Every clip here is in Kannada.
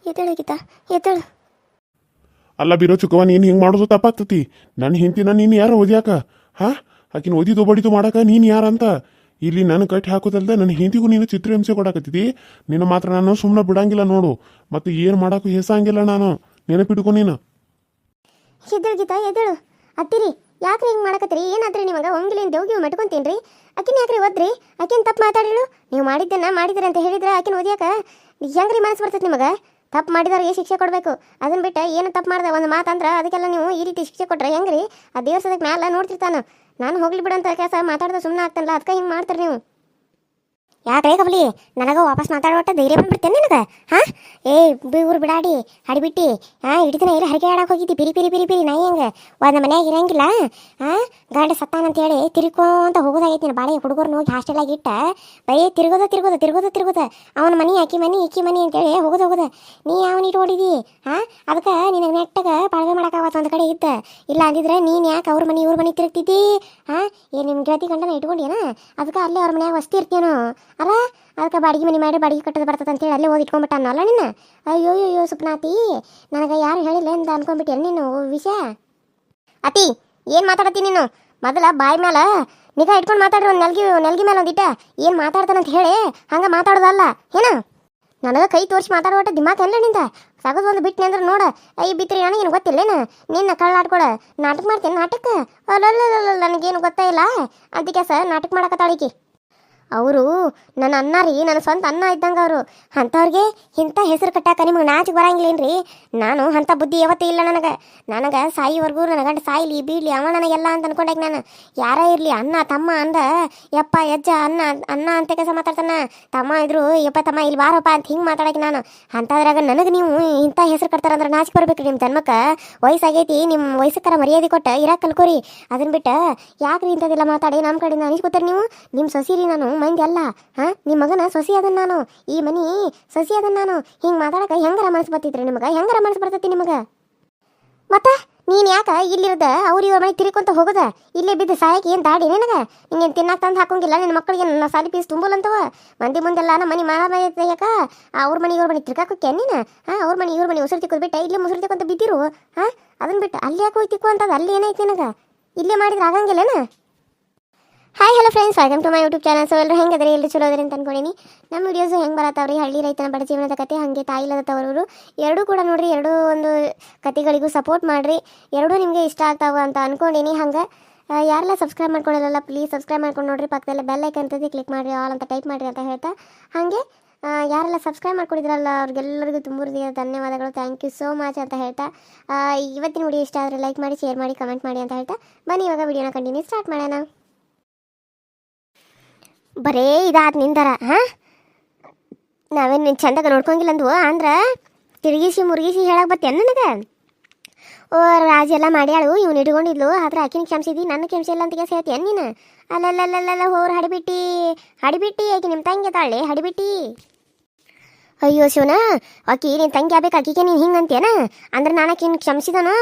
ಎದ್ದೇಳು ಗೀತಾ, ಎದ್ದೇಳು. ಅಲ್ಲ ಬಿರೋ ಚುಕ್ಕವ, ನೀನು ಹಿಂಗೆ ಮಾಡೋದು ತಪ್ಪಾಗ್ತತಿ. ನನ್ನ ಹಿಂತಿನ ನೀನು ಯಾರು ಓದ್ಯಾಕ? ಹಾಂ, ಆಕಿನ ಓದಿದ್ದು ಬಡಿದು ಮಾಡಾಕ ನೀನು ಯಾರಂತ ಇಲ್ಲಿ ನನ್ನ ಕಟ್ಟಿ ಹಾಕೋದಲ್ದೆ ನನ್ನ ಹಿಂದಿಗೂ ನೀನು ಚಿತ್ರಹಿಂಸೆ ಕೊಡಾಕತ್ತಿದ್ದಿ. ನಿನ್ನ ಮಾತ್ರ ನಾನು ಸುಮ್ಮನೆ ಬಿಡಂಗಿಲ್ಲ ನೋಡು. ಮತ್ತು ಏನು ಮಾಡೋಕ್ಕೂ ಹೆಸಂಗಿಲ್ಲ ನಾನು. ನೆನಪಿಟ್ಕೊ ನೀನು. ಎದ್ದೇಳು ಗೀತಾ, ಎದ್ದೇಳು. ಅತ್ತಿರಿ ಯಾಕ್ರಿ ಹಿಂಗೆ ಮಾಡಕತ್ತೀರಿ? ಏನಾದ್ರಿ ನಿಮಗೆ ಒಂಗಿಲಿಂದ ದೇವ್ಗಿವು ಮೆಟ್ಕೊಂತೀನಿ ರೀ. ಆಕಿನ ಯಾಕ್ರಿ ಓದ್ರಿ? ಆಕಿನ ತಪ್ಪು ಮಾತಾಡಿಳು. ನೀವು ಮಾಡಿದ್ದೀರಿ ಅಂತ ಹೇಳಿದ್ರೆ ಆಕಿನ ಓದ್ಯಾಕ ಹೆಂಗ್ರಿ ಮನಸ್ಸು ಬರ್ತೈತೆ ನಿಮಗೆ? ತಪ್ಪು ಮಾಡಿದವ್ರಿಗೆ ಶಿಕ್ಷೆ ಕೊಡಬೇಕು. ಅದನ್ನ ಬಿಟ್ಟು ಏನು ತಪ್ಪು ಮಾಡಿದೆ ಒಂದು ಮಾತಂದ್ರೆ ಅದಕ್ಕೆಲ್ಲ ನೀವು ಈ ರೀತಿ ಶಿಕ್ಷೆ ಕೊಟ್ರೆ ಹೆಂಗ್ರಿ? ಆ ದೇವ್ರ ಸದಕ್ಕೆ ಮ್ಯಾಲ ನೋಡ್ತಿರ್ತಾನೆ. ನಾನು ಹೋಗ್ಲಿ ಬಿಡಂತ ಕೆಲಸ ಮಾತಾಡ್ದೆ ಸುಮ್ಮನೆ ಆಗ್ತಾನಲ್ಲ, ಅದಕ್ಕೆ ಹಿಂಗೆ ಮಾಡ್ತಾರೆ ನೀವು. ಯಾಕೆ ಕಬಲಿ ನನಗೆ ವಾಪಸ್ ಮಾತಾಡೋಟ ಧೈರ್ಯ ಬಂದ್ಬಿಡ್ತೇನೆ ನಿನಗೆ? ಹಾಂ, ಊರು ಬಿಡಾಡಿ ಹಡಿಬಿಟ್ಟು ಹಿಡಿದಿನ ಇಲ್ಲ ಹರಿಕೆ ಆಡಕ್ಕೆ ಹೋಗಿದ್ದಿ ಪಿರಿ ಪಿರಿ ಪಿರಿ ಪಿರಿ ನಾಯಿ ಹಂಗೆ ಒಂದು ಮನ್ಯಾಗ ಇರಂಗಿಲ್ಲ. ಗಂಡ ಸತ್ತಾನಂತೇಳಿ ತಿರ್ಕೊಂತ ಹೋಗೋದಾಗೈತಿ. ನೀನು ಬಾಳೆ ಹುಡುಗರ್ನ ಹೋಗಿ ಹಾಸ್ಟೆಲಾಗಿ ಇಟ್ಟ ಬರೀ ತಿರುಗೋದ ಅವನ ಮನೆ ಆಕಿ ಮನೆ ಅಂತೇಳಿ ಹೋಗೋದ ನೀ ಅವನ ಇಟ್ಕೊಂಡಿದ್ದಿ. ಅದಕ್ಕೆ ನಿನಗೆ ನೆಟ್ಟಗೆ ಬಾಳ್ವೆ ಮಾಡೋಕ್ಕಾಗತ್ತ ಒಂದು ಕಡೆ ಇದ್ದ. ಇಲ್ಲ ಅಂದಿದ್ರೆ ನೀನು ಯಾಕೆ ಅವ್ರ ಮನೆ ಇವ್ರ ಮನೆ ತಿರುಗ್ತಿದ್ದಿ? ನಿಮ್ಮ ಗೆಳತಿ ಗಂಡನ ಇಟ್ಕೊಂಡೇನ? ಅದಕ್ಕೆ ಅಲ್ಲೇ ಅವ್ರ ಮನ್ಯಾಗ ವಸ್ತಿ ಇರ್ತೀನೋ ಅಲ್ಲ. ಅದಕ್ಕೆ ಬಾಡಿಗೆ ಮನೆ ಮಾಡಿ ಬಾಡಿಗೆ ಕಟ್ಟೋದು ಬರ್ತದೆ ಅಂತೇಳಿ ಅಲ್ಲೇ ಓದಿ ಇಟ್ಕೊಂಡ್ಬಿಟ್ಟಾನಲ್ಲ ನಿನ್ನ. ಅಯ್ಯೋ ಸುಪ್ನಾತಿ, ನನಗೆ ಯಾರು ಹೇಳಿಲ್ಲ ಅಂತ ಅನ್ಕೊಂಡ್ಬಿಟ್ಟೆ ನೀನು ವಿಷಯ. ಅತಿ ಏನು ಮಾತಾಡತ್ತಿ ನೀನು? ಮೊದಲ ಬಾಯಿ ಮೇಲೆ ನಿಗಾ ಇಟ್ಕೊಂಡು ಮಾತಾಡ್ರಿ. ಒಂದು ನೆಲ್ಗಿ ಮೇಲೆ ಒಂದಿಟ್ಟ ಏನು ಮಾತಾಡ್ತಾನಂತ ಹೇಳಿ ಹಂಗೆ ಮಾತಾಡೋದಲ್ಲ ಏನು? ನನಗೆ ಕೈ ತೋರಿಸಿ ಮಾತಾಡೋಟ ದಿಮಾಕ್ ಎಲ್ಲ ನಿಂದ ಸಗದು ಒಂದು ಬಿಟ್ಟನೆ ಅಂದ್ರೆ ನೋಡ ಬಿತ್ರಿ ನನಗೇನು ಗೊತ್ತಿಲ್ಲೇನು? ನಿನ್ನ ಕಳ್ಳಾಡ್ಕೊಳ ನಾಟಕ ಮಾಡ್ತೇನೆ. ನಾಟಕ ಅಲ್ಲ ನನಗೇನು ಗೊತ್ತೇ ಇಲ್ಲ. ಅದಕ್ಕೆ ನಾಟಕ ಮಾಡಕತ್ತಾಳಿಕಿ. ಅವರು ನನ್ನ ಅನ್ನ ರೀ, ನನ್ನ ಸ್ವಂತ ಅನ್ನ ಇದ್ದಂಗೆ ಅವರು. ಅಂಥವ್ರಿಗೆ ಇಂಥ ಹೆಸರು ಕಟ್ಟಾಕ ನಿಮಗೆ ನಾಚಿಗೆ ಬರಂಗಿಲ್ಲೇನ್ರಿ? ನಾನು ಅಂಥ ಬುದ್ಧಿ ಯಾವತ್ತೇ ಇಲ್ಲ ನನಗೆ ಸಾಯಿವರೆಗೂ ನನ್ನ ಗಂಡ ಸಾಯಿಲಿ ಬೀಳಲಿ ಅವ ನನಗೆಲ್ಲ ಅಂತ ಅನ್ಕೊಂಡಾಗ ನಾನು ಯಾರೇ ಇರಲಿ ಅಣ್ಣ ತಮ್ಮ ಅಂದ ಯಪ್ಪ ಯಜ್ಜ ಅನ್ನ ಅಂತ ಕೆಲಸ ಮಾತಾಡ್ತಾನೆ. ತಮ್ಮ ಇದ್ರು ಯಪ್ಪ ತಮ್ಮ ಇಲ್ಲಿ ಬಾರಪ್ಪ ಅಂತ ಹಿಂಗೆ ಮಾತಾಡಕ್ಕೆ ನಾನು. ಅಂಥದ್ರಾಗ ನನಗೆ ನೀವು ಇಂಥ ಹೆಸರು ಕಟ್ತಾರಂದ್ರೆ ನಾಚಿಕೆ ಬರ್ಬೇಕು. ನಿಮ್ಮ ಜನ್ಮಕ್ಕೆ ವಯಸ್ಸಾಗೈತಿ, ನಿಮ್ಮ ವಯಸ್ಸಕ್ಕರ ಮರ್ಯಾದೆ ಕೊಟ್ಟು ಇರಾಕ್ ಕಲ್ಕೋರಿ. ಅದನ್ನ ಬಿಟ್ಟು ಯಾಕ್ರಿ ಇಂಥದ್ದೆಲ್ಲ ಮಾತಾಡಿ ನಮ್ಮ ಕಡೆಯಿಂದ ಅನಿಸ್ಕೊತಾರೆ ನೀವು? ನಿಮ್ಮ ಸೊಸಿರಿ ನಾನು, ಮಂದಿ ಅಲ್ಲ. ನಿಮ್ಮ ಮಗನ ಸೊಸಿ ಅದನ್ನ ನಾನು, ಈ ಮನಿ ಸೊಸಿ ಅದನ್ನ ನಾನು. ಹಿಂಗೆ ಮಾತಾಡಕ ಹೆಂಗಾರ ಮನಸ್ಸು ಬರ್ತಿದ್ರಿ ನಿಮಗೆ? ಹೆಂಗಾರ ಮನಸ್ಸು ಬರ್ತೈತಿ ನಿಮಗೆ? ಮತ್ತೆ ನೀನು ಯಾಕೆ ಇಲ್ಲಿರದ ಅವ್ರು ಇವ್ರ ಮನೆ ತಿರ್ಕೊಂತ ಹೋಗೋದ? ಇಲ್ಲೇ ಬಿದ್ದು ಸಾಯಕ್ಕೆ ಏನು ದಾಡಿ ನಿನಗೆ? ನಿಂಗೇನು ತಿನ್ನಕ್ಕೆ ತಂದು ಹಾಕೋಂಗಿಲ್ಲ ನಿನ್ನ ಮಕ್ಕಳಿಗೆ? ನನ್ನ ಸಾಲಿ ಪೀಸ್ ತುಂಬಲ್ಲಂತವ ಮಂದಿ ಮುಂದೆಲ್ಲ ನಮ್ಮ ಮನೆ ಮಾಡ ತೆಗಿಯಕ ಅವ್ರ ಮನೆ ಇವ್ರ ಮನೆ ತಿರ್ಕಾಕೋಕೆ ನೀನು? ಅವ್ರ ಮನೆ ಇವ್ರ ಮನೆ ಉಸಿರು ತಿಕ್ಕೋದು ಬಿಟ್ಟು ಇಲ್ಲೇ ಮುಸುರು ತಿಕ್ಕೊಂತ ಬಿದ್ದಿರು. ಅದನ್ನ ಬಿಟ್ಟು ಅಲ್ಲಿ ಯಾಕೆ ಹೋಗಿ ತಿಕ್ಕು ಅಂತದ? ಅಲ್ಲಿ ಏನೈತಿ ನಿನಗೆ? ಇಲ್ಲೇ ಮಾಡಿದ್ರೆ ಆಗಂಗಿಲ್ಲನ? Hi hello friends, welcome to my YouTube channel. So ಎಲ್ಲರೂ ಹೆಂಗದ್ರಿ? ಎಲ್ಲರೂ ಚಲೋ ಅದ್ರಿ ಅಂತ ಅನ್ಕೊಂಡಿನಿ. ನಮ್ಮ ವಿಡಿಯೋಸು ಹೆಂಗೆ ಬರತ್ತವ್ರಿ? ಹಳ್ಳಿ ರೈತನ ಬಡ ಜೀವನದ ಕತೆ, ಹಾಗೆ ತಾಯಿಲ್ಲದ ತವರೂರು ಎರಡೂ ಕೂಡ ನೋಡ್ರಿ. ಎರಡೂ ಒಂದು ಕತೆಗಳಿಗೂ ಸಪೋರ್ಟ್ ಮಾಡಿರಿ. ಎರಡೂ ನಿಮಗೆ ಇಷ್ಟ ಆಗ್ತಾವ ಅಂತ ಅನ್ಕೊಂಡಿನಿ. ಹಂಗೆ ಯಾರೆಲ್ಲ ಸಬ್ಸ್ಕ್ರೈಬ್ ಮಾಡ್ಕೊಳ್ಳಲ್ಲ ಪ್ಲೀಸ್ ಸಬ್ಸ್ಕ್ರೈಬ್ ಮಾಡ್ಕೊಂಡು ನೋಡ್ರಿ. ಪಕ್ಕದಲ್ಲೇ ಬೆಲ್ ಐಕನ್ ಅಂತೈತಿ, ಕ್ಲಿಕ್ ಮಾಡಿರಿ, ಆಲ್ ಅಂತ ಟೈಪ್ ಮಾಡಿರಿ ಅಂತ ಹೇಳ್ತಾ, ಹಾಗೆ ಯಾರೆಲ್ಲ ಸಬ್ಸ್ಕ್ರೈಬ್ ಮಾಡ್ಕೊಂಡಿದ್ರಲ್ಲ ಅವ್ರಿಗೆಲ್ಲರಿಗೂ ತುಂಬ ಧನ್ಯವಾದಗಳು. ಥ್ಯಾಂಕ್ ಯು ಸೋ ಮಚ್ ಅಂತ ಹೇಳ್ತಾ, ಇವತ್ತಿನ ವಿಡಿಯೋ ಇಷ್ಟ ಆದರೆ ಲೈಕ್ ಮಾಡಿ, ಶೇರ್ ಮಾಡಿ, ಕಮೆಂಟ್ ಮಾಡಿ ಅಂತ ಹೇಳ್ತಾ ಬನ್ನಿ ಇವಾಗ ವಿಡಿಯೋನ ಕಂಟಿನ್ಯೂ ಸ್ಟಾರ್ಟ್ ಮಾಡೋಣ. ಬರೇ ಇದಾದ ನಿಂದರ ನಾವೇನು ನಿನ್ನ ಚಂದಾಗ ನೋಡ್ಕೊಂಗಿಲ್ಲಂದ್ವು ಅಂದ್ರೆ ತಿರುಗಿಸಿ ಮುರುಗಿಸಿ ಹೇಳಕ್ಕೆ ಬರ್ತೇನೆ ನನಗೆ? ಓ ರಾಜ ಎಲ್ಲ ಮಾಡ್ಯಾಳು, ಇವ್ನು ಇಟ್ಕೊಂಡಿದ್ಲು, ಆದ್ರೆ ಆಕಿನ ಕ್ಷಮಿಸಿದಿ, ನನ್ನ ಕ್ಷಮಿಸಿಲ್ಲ ಅಂತ ಕೇಸ್ ಹೇಳ್ತೇನೆ ನೀನು? ಅಲ್ಲಲ್ಲಲ್ಲಲ್ಲ ಹೋರ್ ಹಡಿಬಿಟ್ಟಿ ಆಕಿ ನಿಮ್ಮ ತಂಗಿ ತಾಳೆ ಹಡಿಬಿಟ್ಟಿ. ಅಯ್ಯೋ ಶಿವನ, ಆಕಿ ನಿನ್ನ ತಂಗಿ ಆಗ್ಬೇಕು, ಆಕಿಗೆ ನೀನು ಹಿಂಗೆ ಅಂತೇನ? ಅಂದ್ರೆ ನಾನು ಆಕಿನ ಕ್ಷಮಿಸಿದನು,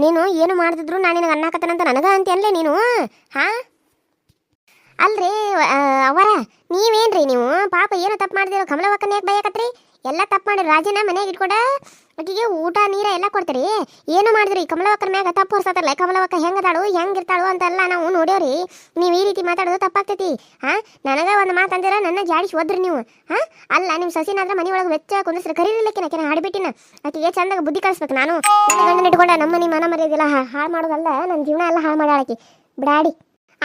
ನೀನು ಏನು ಮಾಡಿದ್ರು ನಾನು ನಿನಗೆ ಅನ್ನಕತ್ತನಂತ ನನಗೆ ಅಂತೇನಲೇ ನೀನು? ಅಲ್ರಿ ಅವರ ನೀವೇನ್ರಿ ನೀವು? ಪಾಪ ಏನೋ ತಪ್ಪು ಮಾಡಿದಿರೋ ಕಮಲವಕ್ಕನ ಯಾಕೆ ಬೈಯಕತ್ರಿ? ಎಲ್ಲ ತಪ್ಪು ಮಾಡಿ ರಾಜನ ಮನೆಯಾಗ ಇಟ್ಕೊಂಡ ಆಕಿಗೆ ಊಟ ನೀರ ಎಲ್ಲ ಕೊಡ್ತೀರಿ. ಏನು ಮಾಡಿದ್ರಿ? ಕಮಲವಕ್ಕನ ಮ್ಯಾಗ ತಪ್ಪು ಹೊರ್ಸತ್ತಲ್ಲ. ಕಮಲವಕ್ಕ ಹೆಂಗದಾಳು ಹೆಂಗಿರ್ತಾಳು ಅಂತೆಲ್ಲ ನಾವು ನೋಡ್ಯಾವ್ರಿ. ನೀವು ಈ ರೀತಿ ಮಾತಾಡೋದು ತಪ್ಪಾಗ್ತೈತಿ. ನನಗೆ ಒಂದು ಮಾತಂದಿರ ನನ್ನ ಜಾಡಿಸಿ ಹೋದ್ರಿ ನೀವು. ಅಲ್ಲ ನಿಮ್ಮ ಸಸಿನಾದ್ರೆ ಮನೆ ಒಳಗೆ ವೆಚ್ಚ ಕುಂದಿಸ್ರಿ, ಕರೀಲಿಕ್ಕಿನ ಆಕಿನ ಹಾಡಿಬಿಟ್ಟಿನ. ಆಕಿಗೆ ಚಂದಾಗ ಬುದ್ಧಿ ಕಳಿಸ್ಬೇಕು. ನಾನು ಗಂಡನ ಇಟ್ಕೊಂಡ ನಮ್ಮ ಮನೆ ಮನ ಮರ್ಯಾದೆಲ್ಲ ಹಾಳು ಮಾಡೋದಲ್ಲ, ನನ್ನ ಜೀವನ ಎಲ್ಲ ಹಾಳು ಮಾಡಾಳಕಿ ಬಿಡಾಡಿ.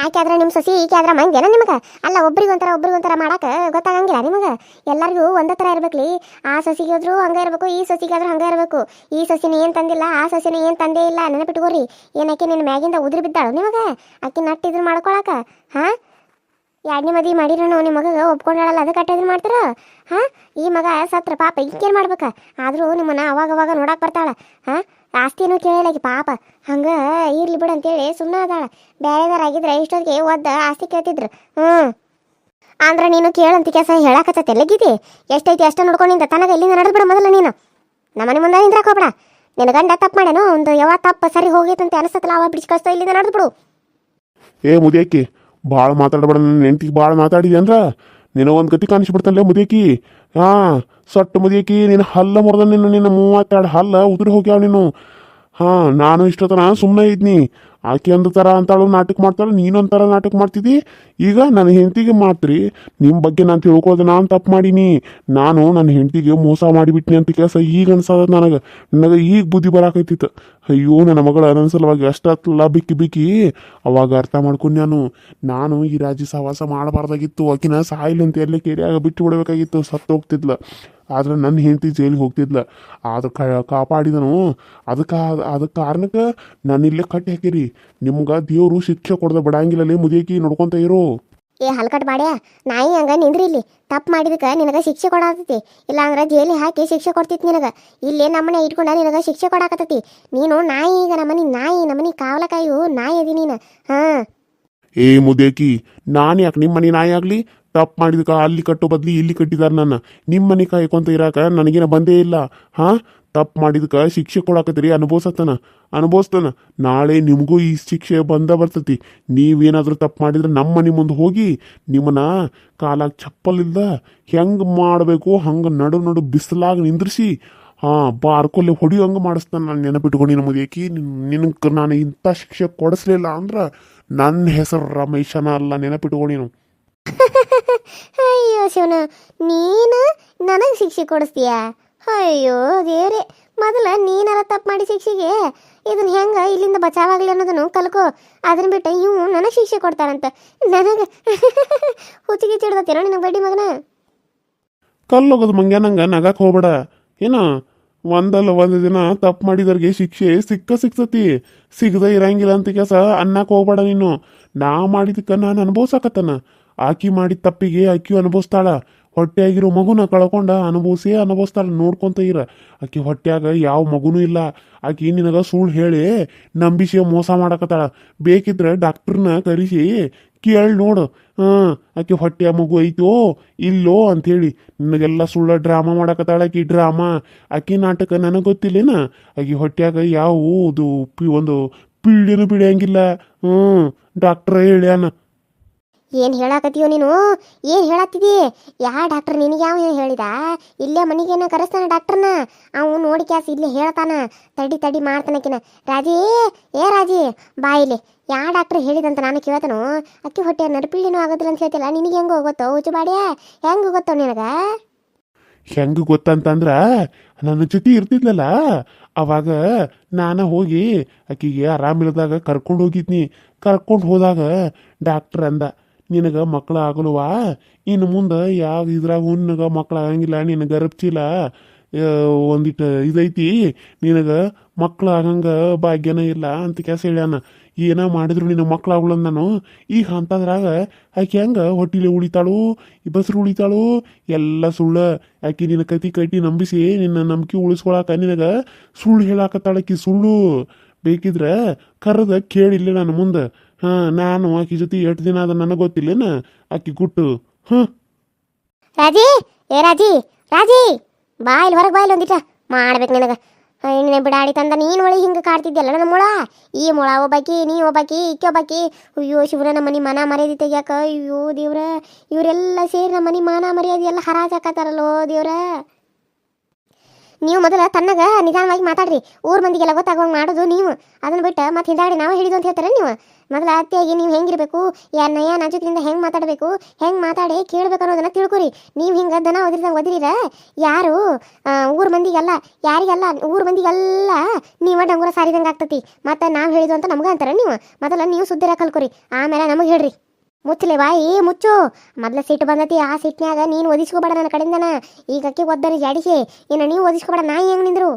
ಆಕೆ ಆದ್ರೆ ನಿಮ್ಮ ಸಸಿ, ಈಕೆ ಆದ್ರೆ ಮಂದೇನ ನಿಮಗೆ? ಅಲ್ಲ ಒಬ್ರಿಗೊಂಥರ ಮಾಡಕ್ಕೆ ಗೊತ್ತಾಗಂಗಿಲ್ಲ ನಿಮಗೆ? ಎಲ್ಲರಿಗೂ ಒಂದೇ ಥರ ಇರ್ಬೇಕ್ಲಿ. ಆ ಸಸಿಗೆ ಆದ್ರೂ ಹಂಗೆ ಇರಬೇಕು, ಈ ಸಸಿಗಾದ್ರೂ ಹಂಗೆ ಇರಬೇಕು. ಈ ಸಸಿನ ಏನು ತಂದಿಲ್ಲ, ಆ ಸಸಿನ ಏನು ತಂದೇ ಇಲ್ಲ, ನೆನಪಿಟ್ಕೋರಿ. ಏನಕ್ಕೆ ನಿನ್ನ ಮ್ಯಾಗಿಂದ ಉದುರಿ ಬಿದ್ದಾಳು ನಿಮಗೆ? ಆಕೆ ನಟ್ಟಿದ್ರು ಮಾಡ್ಕೊಳಕ? ಎರಡನೇ ಮದುವೆ ಮಾಡಿರೋನು ನಿಮ್ಮ ಮಗ ಒಪ್ಕೊಂಡಾಳಲ್ಲ, ಅದಕ್ಕೆ ಅಟ್ಟಿದ್ರು ಮಾಡ್ತಾರ? ಈ ಮಗ ಸತ್ರ ಪಾಪ ಈಕೇನು ಮಾಡ್ಬೇಕ? ಆದರೂ ನಿಮ್ಮನ್ನ ಅವಾಗ ನೋಡಕ್ಕೆ ಬರ್ತಾಳೆ. ಆಸ್ತಿನೂ ಕೇಳಲಾಗಿ ಪಾಪ. ಹಂಗೆ ಇರ್ಲಿ ಬಿಡು ಅಂತೇಳಿ ಸುಮ್ಮನೆ ಅದಾಳ. ಬೇರೆದಾರಾಗಿದ್ರೆ ಇಷ್ಟೊತ್ತಿಗೆ ಒದ್ದ ಆಸ್ತಿ ಕೇಳ್ತಿದ್ರು. ಅಂದ್ರೆ ನೀನು ಕೇಳಂತ ಕೆಲಸ ಹೇಳಕತ್ತೈತಿ. ಎಷ್ಟೈತಿ ಅಷ್ಟ ನೋಡ್ಕೊಂಡಿಂದ ತನಗೆ ಇಲ್ಲಿಂದ ನಡೆದ್ಬಿಡ ಮೊದಲು ನೀನು. ನಮ್ಮನೆ ಮುಂದೆ ನಿಂದ್ರಾಕ ಹೋಗ್ಬೇಡ. ನಿನ್ನ ಗಂಡ ತಪ್ಪು ಮಾಡ್ಯಾನು, ಒಂದು ಯಾವ ತಪ್ಪು ಸರಿ ಹೋಗೈತಂತ ಅನಿಸ್ತಲ್ಲ, ಅವ ಬಿಡಿಸಿ ಕಳಿಸ್ತಾ ಇಲ್ಲಿಂದ ನಡೆದ್ಬಿಡು. ಮುದಿಯಕ್ಕಿ ಭಾಳ ಮಾತಾಡಬೇಡ. ನನ್ನ ಹೆಂಡತಿಗೆ ಭಾಳ ಮಾತಾಡಿದೆ ಅಂದ್ರೆ ನಿನ್ನ ಒಂದು ಗತಿ ಕಾಣಿಸ್ಬಿಡ್ತಾನಲ್ಲೇ ಮುದಿಯಕಿ. ಹಾ, ಸೊಟ್ಟ ಮುದಿಯಕಿ, ನಿನ್ನ ಹಲ್ಲ ಮುರಿದ ನಿನ್ನ 32 ಹಲ್ಲ ಉದುರಿ ಹೋಗ್ಯಾವ ನೀನು. ಹಾ, ನಾನು ಇಷ್ಟೊತ್ತನ ಸುಮ್ಮನೆ ಇದ್ನಿ. ಆಕೆ ಒಂದು ಥರ ಅಂತಾಳು ನಾಟಕ ಮಾಡ್ತಾಳು, ನೀನೊಂಥರ ನಾಟಕ ಮಾಡ್ತಿದ್ದಿ. ಈಗ ನನ್ನ ಹೆಂಡತಿಗೆ ಮಾಡ್ತೀರಿ. ನಿಮ್ಮ ಬಗ್ಗೆ ನಾನು ತಿಳ್ಕೊಳ್ಳೋದು ನಾನು ತಪ್ಪು ಮಾಡೀನಿ. ನಾನು ನನ್ನ ಹೆಂಡತಿಗೆ ಮೋಸ ಮಾಡಿಬಿಟ್ನಿ ಅಂತ ಕೆಲಸ ಈಗ ಅನ್ಸದ ನನಗೆ ಈಗ ಬುದ್ಧಿ ಬರಾಕೈತಿತ್ತು. ಅಯ್ಯೋ, ನನ್ನ ಮಗಳ ನನ್ನ ಸಲುವಾಗಿ ಅಷ್ಟಲ್ಲ ಬಿಕ್ಕಿ ಬಿಕ್ಕಿ ಅವಾಗ ಅರ್ಥ ಮಾಡ್ಕೊಂಡು ನಾನು ಈ ರಾಜಿ ಸಹವಾಸ ಮಾಡಬಾರ್ದಾಗಿತ್ತು. ಆಕಿನ ಸಾಯಿಲ್ ಅಂತ ಎಲ್ಲೇ ಕೇರಿಯಾಗ ಬಿಟ್ಟು ಬಿಡಬೇಕಾಗಿತ್ತು. ಸತ್ತು ಹೋಗ್ತಿದ್ಲ. ಆದ್ರೆ ನನ್ನ ಹೆಂಡತಿ ಜೈಲಿಗೆ ಹೋಗ್ತಿದ್ಲ. ಆದ್ರೆ ಕಾಪಾಡಿದನು. ಅದಕ್ಕೆ ಕಾರಣಕ್ಕೆ ನಾನು ಇಲ್ಲೇ ಕಟ್ಟಿ ಹಾಕಿರಿ. ನಿಮ್ಗೆ ದೇವರು ಶಿಕ್ಷೆ ಕೊಡದ ಬಿಡಂಗಿಲ್ಲಲ್ಲಿ ಮುದಿಯಕಿ, ನೋಡ್ಕೊಂತ ಇರು. ಏ ಹಲ್ಕಟ್ ಬಾಡ್ಯ, ನಾಯಿ ಹಂಗ ನಿಂದ್ರಿ ಇಲ್ಲಿ. ತಪ್ಪು ಮಾಡಿದಕ್ಕೆ ನಿನಗೆ ಶಿಕ್ಷೆ ಕೊಡಾತತಿ. ಇಲ್ಲಾಂದ್ರೆ ಜೈಲಿಗೆ ಹಾಕಿ ಶಿಕ್ಷೆ ಕೊಡ್ತಿತ್ತು ನಿನಗೆ. ಇಲ್ಲೇ ನಮ್ಮನೆ ಇಟ್ಕೊಂಡ ನಿನಗೆ ಶಿಕ್ಷೆ ಕೊಡಾಕತ್ತತಿ. ನೀನು ನಾಯಿ, ಈಗ ನಮ್ಮನಿ ನಾಯಿ, ನಮ್ಮನಿ ಕಾವಲಕಾಯು ನಾಯಿ ಅದಿ ನೀನು. ಹಾಂ, ಏ ಮುದೇಕಿ, ನಾನು ಯಾಕೆ ನಿಮ್ಮ ಮನೆ ನಾಯಿ ಆಗಲಿ? ತಪ್ಪು ಮಾಡಿದಕ್ಕೆ ಅಲ್ಲಿ ಕಟ್ಟೋ ಬದ್ಲಿ ಇಲ್ಲಿ ಕಟ್ಟಿದಾರೆ. ನನ್ನ ನಿಮ್ಮ ಮನೆ ಕಾಯ್ಕೊಂತ ಇರಾಕ ನನಗೇನ ಬಂದೇ ಇಲ್ಲ. ಹಾಂ, ತಪ್ಪು ಮಾಡಿದಕ್ಕೆ ಶಿಕ್ಷೆ ಕೊಡಾಕತ್ತೀರಿ. ಅನುಭವಿಸ್ತಾನ. ನಾಳೆ ನಿಮಗೂ ಈ ಶಿಕ್ಷೆ ಬರ್ತತಿ. ನೀವೇನಾದರೂ ತಪ್ಪು ಮಾಡಿದ್ರೆ ನಮ್ಮ ಮನೆ ಮುಂದೆ ಹೋಗಿ ನಿಮ್ಮನ್ನ ಕಾಲಾಗ ಚಪ್ಪಲಿಲ್ದ ಹೆಂಗೆ ಮಾಡಬೇಕು ಹಂಗೆ ನಡು ಬಿಸಿಲಾಗ ನಿಂದ್ರಿಸಿ ಬಾರ್ಕೊಲ್ಲಿ ಹೊಡಿಯೋ ಹಂಗೆ ಮಾಡಿಸ್ತಾನೆ. ನಾನು ನೆನಪಿಟ್ಕೊಂಡು ನಮ್ಮದೇಕಿ, ನಿನಗೆ ನಾನು ಇಂಥ ಶಿಕ್ಷೆ ಕೊಡಿಸ್ಲಿಲ್ಲ ಅಂದ್ರೆ ನನ್ನ ಹೆಸರು ರಮೇಶನ ಅಲ್ಲ, ನೆನಪಿಟ್ಕೊಂಡು ನೀನು. ಅಯ್ಯೋ ಶಿವನ, ನೀನು ನನಗೆ ಶಿಕ್ಷೆ ಕೊಡಿಸ್ತೀಯಾ? ಅಯ್ಯೋ ದೇವ್ರೆ, ಮೊದಲ ನೀನಾರ ತಪ್ಪು ಮಾಡಿ ಶಿಕ್ಷೆಗೆ ಇದನ್ನ ಹೆಂಗ ಇಲ್ಲಿಂದ ಬಚಾವಾಗ್ಲಿ ಅನ್ನೋದನ್ನು ಕಲ್ಕೋ. ಅದನ್ನ ಬಿಟ್ಟು ಇವು ನನಗೆ ಶಿಕ್ಷೆ ಕೊಡ್ತಾರಂತ. ನನಗೆ ಹುಚ್ಚಿಗೆ ಚಿಡ್ದತ್ತೇನೋ ನಿನಗೆ ಬಡ್ಡಿ ಮಗನ. ಕಲ್ಲೋಗೋದು ಮಂಗ್ಯ, ನಂಗೆ ನಗಕ್ಕೆ ಹೋಗ್ಬೇಡ. ಏನೋ ಒಂದಲ್ಲ ಒಂದು ದಿನ ತಪ್ಪು ಮಾಡಿದವ್ರಿಗೆ ಶಿಕ್ಷೆ ಸಿಗ್ತತಿ. ಸಿಗದೆ ಇರಂಗಿಲ್ಲ ಅಂತ ಕೆಲಸ ಅನ್ನಕ್ಕೆ ಹೋಗ್ಬೇಡ ನೀನು. ನಾ ಮಾಡಿದಕ್ಕೆ ನಾನು ಅನುಭವಿಸಕತ್ತನ. ಆಕಿ ಮಾಡಿದ ತಪ್ಪಿಗೆ ಆಕಿಯು ಅನುಭವಿಸ್ತಾಳ. ಹೊಟ್ಟೆಯಾಗಿರೋ ಮಗುನ ಕಳ್ಕೊಂಡ ಅನುಭವಿಸ್ತಾಳ. ನೋಡ್ಕೊಂತ ಇರ. ಆಕಿ ಹೊಟ್ಟೆಯಾಗ ಯಾವ ಮಗುನೂ ಇಲ್ಲ. ಆಕಿ ನಿನಗ ಸುಳ್ಳು ಹೇಳಿ ನಂಬಿಸಿ ಮೋಸ ಮಾಡಕತ್ತಾಳ. ಬೇಕಿದ್ರೆ ಡಾಕ್ಟ್ರನ್ನ ಕರೆಸಿ ಕೇಳಿ ನೋಡು. ಆಕಿ ಹೊಟ್ಟೆಯ ಮಗು ಐತೋ ಇಲ್ಲೋ ಅಂಥೇಳಿ. ನಿನಗೆಲ್ಲ ಸುಳ್ಳ ಡ್ರಾಮಾ ಮಾಡಕತ್ತಾಳ ಆಕಿ. ಆಕಿ ನಾಟಕ ನನಗೆ ಗೊತ್ತಿಲ್ಲೇನ. ಆಕಿ ಹೊಟ್ಟೆಯಾಗ ಯಾವುದು ಒಂದು ಪೀಳಿನೂ ಬಿಡಿಯಂಗಿಲ್ಲ. ಡಾಕ್ಟ್ರ ಹೇಳ್ಯಾನ. ಏನು ಹೇಳಾಕತ್ತೀಯೋ ನೀನು? ಏನು ಹೇಳತ್ತಿದಿ? ಯಾ ಡಾಕ್ಟರ್ ನಿನಗೆ ಯಾವ ಹೇಳಿದ? ಇಲ್ಲೇ ಮನೆಗೇನ ಕರೆಸ್ತಾನ ಡಾಕ್ಟರ್ನ. ಅವನು ನೋಡಿ ಕ್ಯಾಸ್ ಇಲ್ಲೇ ಹೇಳ್ತಾನ. ತಡಿ ಮಾಡ್ತಾನಕಿನ. ರಾಜಿ, ಏ ರಾಜಿ, ಬಾ ಇಲ್ಲಿ. ಯಾ ಡಾಕ್ಟ್ರ್ ಹೇಳಿದಂತ ನಾನು ಕೇಳ್ತಾನೋ. ಅಕ್ಕಿ ಹೊಟ್ಟೆ ನರಪಿಳ್ಳಿನೂ ಆಗೋದಿಲ್ಲ ಅಂತ ಹೇಳ್ತಿಲ್ಲ. ನಿನಗೆ ಹೆಂಗೆ ಹೋಗುತ್ತೋ ಹುಚ್ಚು ಬಾಡ್ಯ? ಹೆಂಗೆ ಹೋಗುತ್ತೋ ನಿನಗೆ? ಹೆಂಗೆ ಗೊತ್ತಂತಂದ್ರ, ನನ್ನ ಜೊತೆ ಇರ್ತಿದ್ಲಲ್ಲ ಅವಾಗ ನಾನು ಹೋಗಿ ಆಕಿಗೆ ಆರಾಮಿಲ್ಲದಾಗ ಕರ್ಕೊಂಡು ಹೋಗಿದ್ನಿ. ಕರ್ಕೊಂಡು ಹೋದಾಗ ಡಾಕ್ಟ್ರ್ ಅಂದ, ನಿನಗೆ ಮಕ್ಕಳು ಆಗಲ್ವಾ? ಇನ್ನು ಮುಂದೆ ಯಾವ ಇದ್ರಾಗ ನಿನಗೆ ಮಕ್ಕಳು ಆಗಂಗಿಲ್ಲ. ನಿನ್ನ ಗರ್ಭಚೀಲ ಒಂದಿಟ್ಟು ಇದೈತಿ, ನಿನಗೆ ಮಕ್ಕಳು ಆಗಂಗೆ ಭಾಗ್ಯನ ಇಲ್ಲ ಅಂತ ಕೆಲಸ ಹೇಳ್ಯಾನ. ಏನ ಮಾಡಿದ್ರು ನಿನ್ನ ಮಕ್ಕಳು ಆಗಲ್ಲ ನಾನು. ಈಗ ಅಂತದ್ರಾಗ ಆಕೆ ಹೆಂಗೆ ಹೊಟ್ಟಿಲೆ ಉಳಿತಾಳು, ಬಸ್ರು ಉಳಿತಾಳು? ಎಲ್ಲ ಸುಳ್ಳು. ಆಕೆ ನಿನ್ನ ಕಟ್ಟಿ ನಂಬಿಸಿ ನಿನ್ನ ನಂಬಿಕೆ ಉಳಿಸ್ಕೊಳಕ ನಿನಗೆ ಸುಳ್ಳು ಹೇಳಾಕತ್ತಾಳಕಿ. ಸುಳ್ಳು ಬೇಕಿದ್ರೆ ಕರೆದ ಕೇಳಿಲ್ಲ ನಾನು ಮುಂದೆ. ನಾನು ಆಕಿ ಜೊತೆ 8 ದಿನ ಅದ ನನಗೆ ಗೊತ್ತಿಲ್ಲೇನ ಆಕಿ ಗುಟ್ಟು. ರಾಜಿ, ಏ ರಾಜಿ, ಬಾ ಇಲ್ಲಿ ಹೊರಗೆ. ಬಾ ಇಲ್ಲಿ ಒಂದಿಟ ಮಾಡ್ಬೇಕು ನಿನಗೆ. ನಿನ್ನ ಬಿಡಾಡಿ ತಂದ ನೀನು ಒಳ್ಳೆ ಹಿಂಗೆ ಕಾಡ್ತಿದ್ದೆಲ್ಲ ನನ್ನ ಮೊಳ. ಈ ಮೊಳ ಒಬ್ಬಾಕಿ, ನೀ ಒಬ್ಬಾಕಿ, ಈಕೆ ಒಬ್ಬಾಕಿ. ಅಯ್ಯೋ ಶಿವನ, ನಮ್ಮ ಮನೆ ಮನ ಮರ್ಯಾದೆ ತೆಗಿಯಾಕ. ಅಯ್ಯೋ ದೇವ್ರ, ಇವರೆಲ್ಲ ಸೇರಿ ನಮ್ಮ ಮನೆ ಮಾನ ಮರ್ಯಾದೆ ಎಲ್ಲ ಹರಾಜ್ ಹಾಕತ್ತಾರಲ್ಲೋ ದೇವ್ರ. ನೀವು ಮೊದಲ ತನ್ನಗ ನಿಧಾನವಾಗಿ ಮಾತಾಡ್ರಿ. ಊರ್ ಮಂದಿಗೆಲ್ಲ ಗೊತ್ತಾಗುವಂಗೆ ಮಾಡೋದು ನೀವು. ಅದನ್ನ ಬಿಟ್ಟು ಮತ್ತೆ ಹಿಂದಾಡಿ ನಾವು ಹಿಡಿದು ಅಂತ ಹೇಳ್ತಾರೆ ನೀವು. ಮೊದಲ ಅತ್ತೆಯಾಗಿ ನೀವು ಹೆಂಗಿರ್ಬೇಕು, ನಯ ನಾಜುಕ್ಲಿಂದ ಹೆಂಗೆ ಮಾತಾಡಬೇಕು, ಹೆಂಗೆ ಮಾತಾಡಿ ಕೇಳ್ಬೇಕು ಅನ್ನೋದನ್ನ ತಿಳ್ಕೊರಿ. ನೀವು ಹಿಂಗೆ ದನ ಒದಿರಿರ ಯಾರು ಊರ್ ಮಂದಿಗೆಲ್ಲ, ಯಾರಿಗೆಲ್ಲ ಊರ್ ಮಂದಿಗೆಲ್ಲ ನೀವ ಡಂಗುರ ಸಾರಿದಂಗೆ ಆಗ್ತತಿ. ಮತ್ತೆ ನಾವು ಹೇಳಿದ್ವು ಅಂತ ನಮ್ಗೆ ಅಂತಾರೆ ನೀವು. ಮೊದಲ ನೀವು ಸುದ್ದಿರ ಕಲ್ಕೊರಿ, ಆಮೇಲೆ ನಮಗೆ ಹೇಳ್ರಿ. ಮುಚ್ಚಲೆ ಬಾಯಿ ಮುಚ್ಚು. ಮೊದಲ ಸಿಟ್ಟು ಬಂದತಿ. ಆ ಸಿಟ್ಟಿನಾಗ ನೀನು ಒದಿಸ್ಕೋಬೇಡ ನನ್ನ ಕಡೆಯಿಂದನ. ಈಗ ಅಕ್ಕಿ ಒದ್ದರಿ ಜಾಡಿಸಿ ಇನ್ನು ನೀವು ಒದಿಸ್ಕೋಬೇಡ. ನಾಯಿ ಹೆಂಗೆ ನಿಂದ್ರು